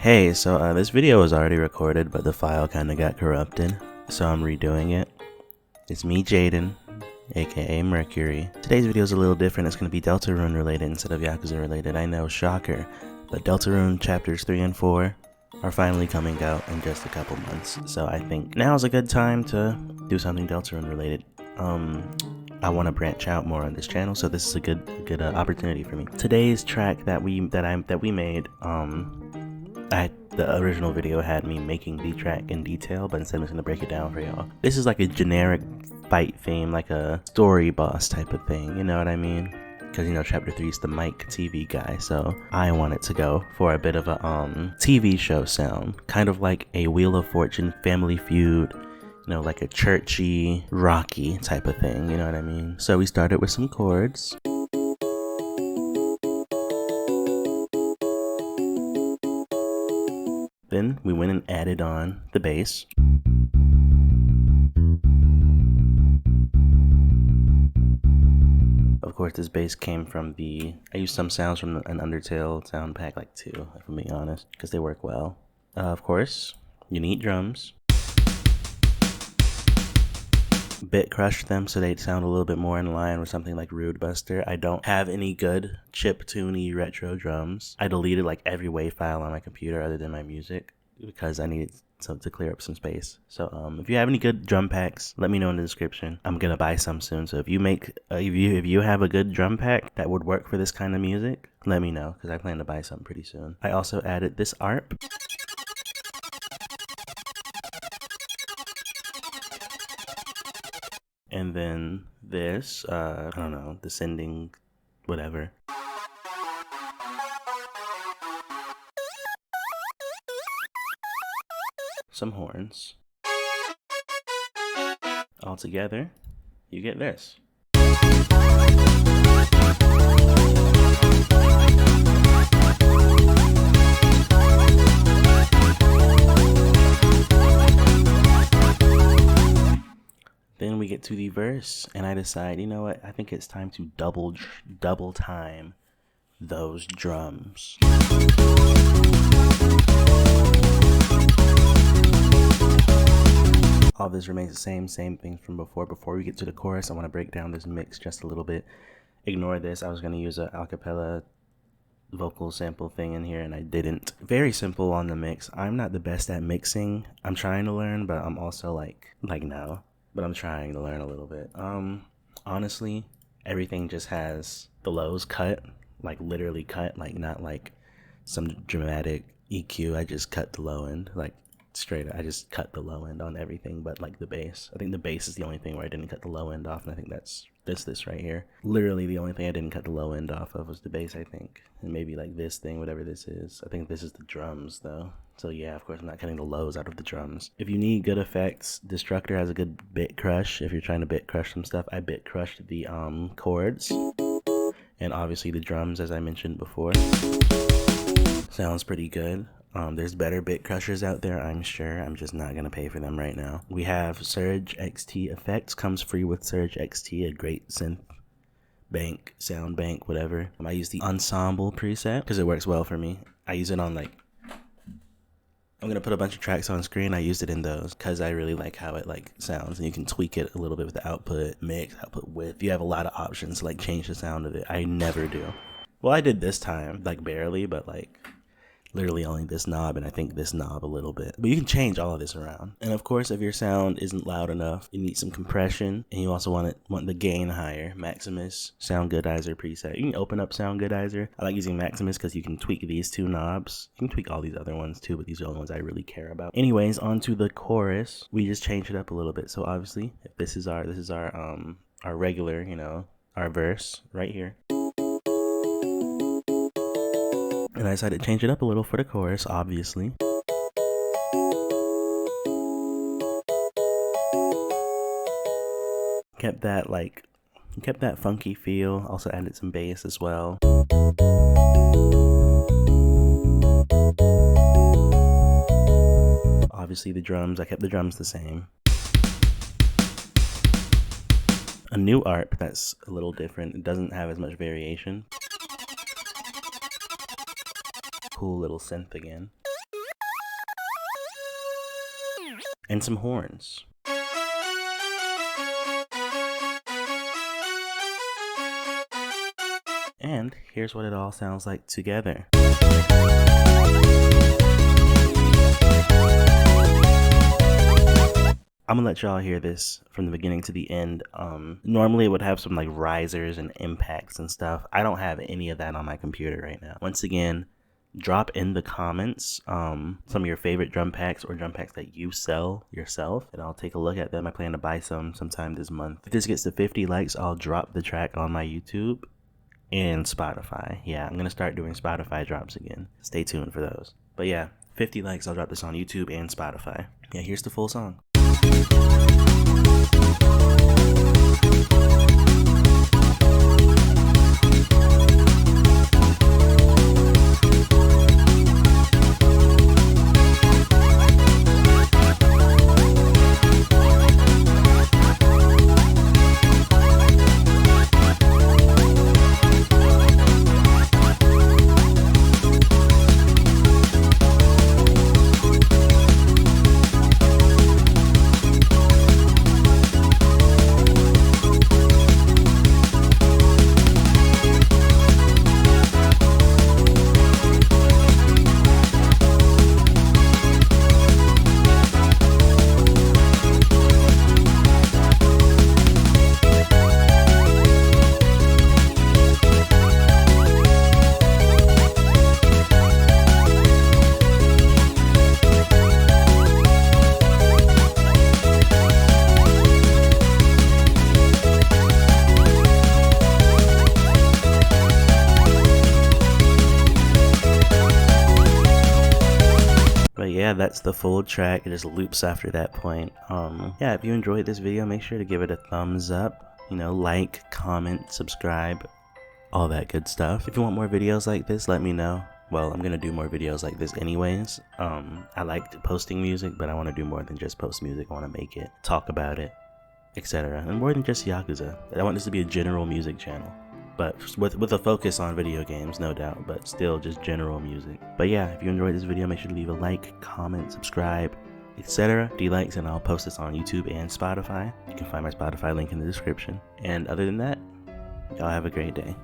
Hey, so this video was already recorded, but the file kind of got corrupted, so I'm redoing it. It's me, Jaden, aka Mercury. Today's video is a little different. It's going to be Deltarune related instead of Yakuza related. I know, shocker, but Deltarune chapters 3 and 4 are finally coming out in just a couple months, so I think now's a good time to do something Deltarune related. I want to branch out more on this channel, so this is a good opportunity for me. Today's track that we made, the original video had me making the track in detail, but instead I'm just gonna break it down for y'all. This is like a generic fight theme, like a story boss type of thing, you know what I mean? Because, you know, chapter 3 is the Mike TV guy, so I wanted to go for a bit of a TV show sound, kind of like a Wheel of Fortune, Family Feud, you know, like a churchy, rocky type of thing, you know what I mean? So we started with some chords. Then we went and added on the bass. Of course, this bass came from I used some sounds from an Undertale sound pack, like 2, if I'm being honest, because they work well. Of course, you need drums. Bit crushed them so they'd sound a little bit more in line with something like Rude Buster. I don't have any good chiptune-y retro drums. I deleted like every WAV file on my computer other than my music because I needed to clear up some space. So if you have any good drum packs, let me know in the description. I'm gonna buy some soon. So if you have a good drum pack that would work for this kind of music, let me know because I plan to buy some pretty soon. I also added this ARP. And then this, I don't know, descending, whatever. Some horns. All together, you get this. Then we get to the verse, and I decide, you know what, I think it's time to double time those drums. All this remains the same thing from before. Before we get to the chorus, I want to break down this mix just a little bit. Ignore this, I was going to use an acapella vocal sample thing in here and I didn't. Very simple on the mix. I'm not the best at mixing. I'm trying to learn, but I'm also like no. But I'm trying to learn a little bit. Honestly, everything just has the lows cut, like literally cut, like not like some dramatic EQ. I just cut the low end, like straight. I just cut the low end on everything, but like the bass. I think the bass is the only thing where I didn't cut the low end off, and I think that's this right here. Literally the only thing I didn't cut the low end off of was the bass, I think, and maybe like this thing, whatever this is. I think this is the drums though. So yeah, of course I'm not cutting the lows out of the drums. If you need good effects, Destructor has a good bit crush. If you're trying to bit crush some stuff, I bit crushed the chords and obviously the drums, as I mentioned before. Sounds pretty good. There's better bit crushers out there, I'm sure. I'm just not gonna pay for them right now. We have Surge XT Effects, comes free with Surge XT, a great synth bank, sound bank, whatever. I use the Ensemble preset because it works well for me. I use it on like, I'm gonna put a bunch of tracks on screen. I used it in those because I really like how it like sounds, and you can tweak it a little bit with the output mix, output width. You have a lot of options to like change the sound of it. I never do. Well, I did this time, like barely, but like literally only this knob and I think this knob a little bit. But you can change all of this around. And of course, if your sound isn't loud enough, you need some compression, and you also want the gain higher. Maximus Sound Goodizer preset. You can open up Sound Goodizer. I like using Maximus because you can tweak these 2 knobs. You can tweak all these other ones too, but these are the only ones I really care about. Anyways, on to the chorus. We just changed it up a little bit. So obviously, if this is our regular, you know, our verse right here. And I decided to change it up a little for the chorus, obviously. Kept that funky feel. Also added some bass as well. Obviously the drums, I kept the drums the same. A new ARP that's a little different. It doesn't have as much variation. Cool little synth again. and some horns. And here's what it all sounds like together. I'm gonna let y'all hear this from the beginning to the end. Normally it would have some like risers and impacts and stuff. I don't have any of that on my computer right now. Once again, drop in the comments some of your favorite drum packs or drum packs that you sell yourself, and I'll take a look at them. I plan to buy some sometime this month. If this gets to 50 likes, I'll drop the track on my YouTube and Spotify. Yeah, I'm gonna start doing Spotify drops again. Stay tuned for those. But yeah, 50 likes, I'll drop this on YouTube and Spotify. Yeah, here's the full song. But yeah, that's the full track. It just loops after that point. Yeah, if you enjoyed this video, make sure to give it a thumbs up. You know, like, comment, subscribe, all that good stuff. If you want more videos like this, let me know. Well, I'm gonna do more videos like this anyways. I like posting music, but I want to do more than just post music. I want to make it, talk about it, etc. And more than just Yakuza. I want this to be a general music channel, but with a focus on video games, no doubt, but still just general music. But yeah, if you enjoyed this video, make sure to leave a like, comment, subscribe, etc. D-likes, and I'll post this on YouTube and Spotify. You can find my Spotify link in the description. And other than that, y'all have a great day.